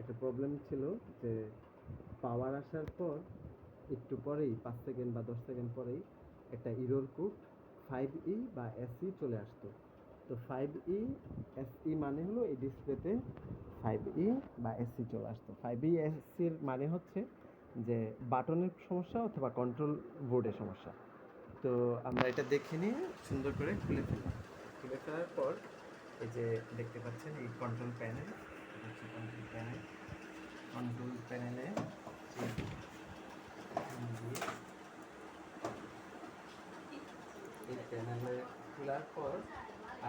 একটা প্রবলেম ছিল যে পাওয়ার আসার পর একটু পরেই 5 সেকেন্ড বা 10 সেকেন্ড পরেই একটা এরর কোড 5E বা SE চলে আসতো। তো 5E SE মানে হলো এই ডিসপ্লেতে 5E বা SE চলে আসতো। 5E SE এর মানে হচ্ছে যে বাটনের সমস্যা অথবা কন্ট্রোল বোর্ডের সমস্যা। তো আমরা এটা দেখে নিয়ে সুন্দর করে খুলে ফেললাম। খুলে ফেলার পর এই যে দেখতে পাচ্ছেন এই কন্ট্রোল প্যানেল, কন্ট্রোল প্যানেলে এই প্যানেলে খোলার পর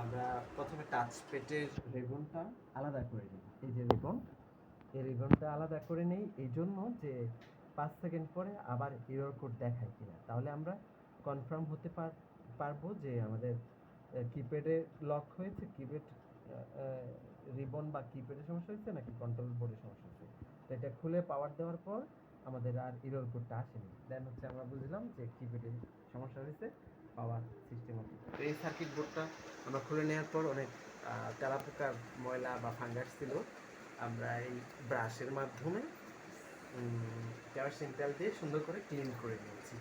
আমরা প্রথমে টাচ প্যাডের রিবনটা আলাদা করে নিই। এই যে রিবন, এই রিবনটা আলাদা করে নেই এই জন্য যে 5 সেকেন্ড পরে আবার এরর কোড দেখায় কিনা, তাহলে আমরা কনফার্ম হতে পারবো যে আমাদের কিপ্যাডে লক হয়েছে, কিপ্যাড রিবন বা কিপ্যাডের সমস্যা হয়েছে নাকি কন্ট্রোল বোর্ডের সমস্যা হয়েছে। তো এটা খুলে পাওয়ার দেওয়ার পর আমাদের আর এরর কোডটা আসেনি, দেন হচ্ছে আমরা বুঝলাম যে কিপ্যাডের সমস্যা হয়েছে, পাওয়ার সিস্টেম হচ্ছে। তো এই সার্কিট বোর্ডটা আমরা খুলে নেওয়ার পর অনেক তেলাপোকার ময়লা বা ফাঙ্গাস ছিল, আমরা এই ব্রাশের মাধ্যমে কেরোসিন তেল দিয়ে সুন্দর করে ক্লিন করে নিয়েছি।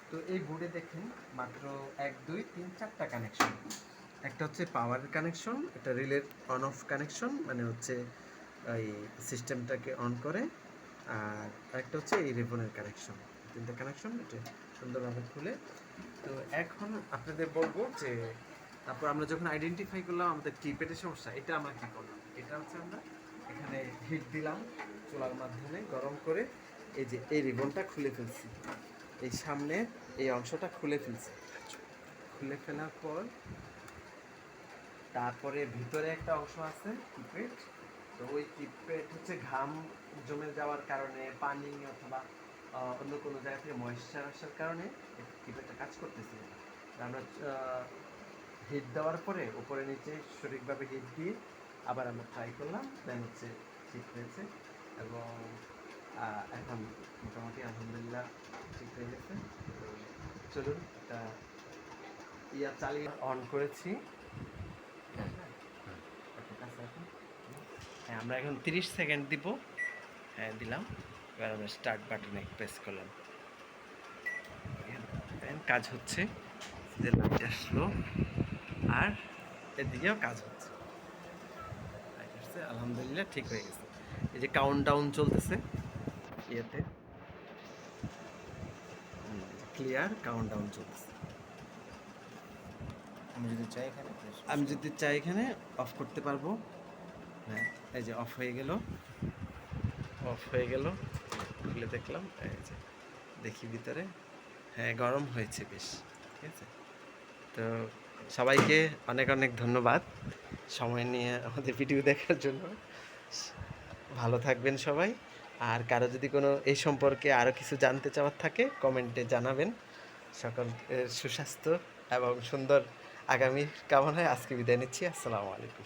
তো এই বোর্ডে দেখেন মাত্র 1 2 3 4টা কানেকশন। একটা হচ্ছে পাওয়ার কানেকশন, একটা রিলের অন অফ কানেকশন, মানে হচ্ছে এই সিস্টেমটাকে অন করে, আর একটা হচ্ছে এই রিবনের কানেকশন। 3টা কানেকশন এটা সুন্দরভাবে খুলে। তো এখন আপনাদের বলবো যে তারপর আমরা যখন আইডেন্টিফাই করলাম আমাদের কিপ্যাডের সমস্যা, এটা আমরা কী করলাম, এটা হচ্ছে আমরা এখানে হিট দিলাম চুলার মাধ্যমে গরম করে, এই যে এই রিবনটা খুলে ফেলছি, এই সামনে এই অংশটা খুলে ফেলছি। খুলে ফেলার পর তারপরে ভিতরে একটা অংশ আছে কিপ্যাড, তো ওই কিপ্যাড হচ্ছে ঘাম জমে যাওয়ার কারণে, পানি অথবা অন্য কোনো জায়গা থেকে ময়েশ্চার আসার কারণে কিপ্যাডটা কাজ করতেছে না। আমরা হিট দেওয়ার পরে উপরে নিচে সঠিকভাবে হিট দিয়ে আবার আমরা ট্রাই করলাম, দেন হচ্ছে ঠিক হয়েছে এবং এখন মোটামুটি আলহামদুলিল্লাহ ঠিক হয়ে গেছে। তো চলুন একটা চালিয়ে অন করেছি। হ্যাঁ, আমরা এখন 30 সেকেন্ড দিব। হ্যাঁ দিলাম, এবার আমরা স্টার্ট বাটনে প্রেস করলাম, কাজ হচ্ছে, যে লাইট আসলো আর এদিকেও কাজ হচ্ছে, লাইট আসছে, আলহামদুলিল্লাহ ঠিক হয়ে গেছে। এই যে কাউন্ট ডাউন চলতেছে ইয়েতে, ক্লিয়ার কাউন্ট ডাউন চলতেছে। আমি যদি চাই এখানে অফ করতে পারবো। হ্যাঁ এই যে অফ হয়ে গেল, খুলে দেখলাম, এই যে দেখি ভিতরে, হ্যাঁ গরম হয়েছে বেশ, ঠিক আছে। তো সবাইকে অনেক অনেক ধন্যবাদ সময় নিয়ে আমাদের ভিডিও দেখার জন্য। ভালো থাকবেন সবাই, আর কারো যদি কোনো এই সম্পর্কে আরও কিছু জানতে চাওয়ার থাকে কমেন্টে জানাবেন। সকলের সুস্বাস্থ্য এবং সুন্দর আগামী কামনায় আজকে বিদায় নিচ্ছি। আসসালামু আলাইকুম।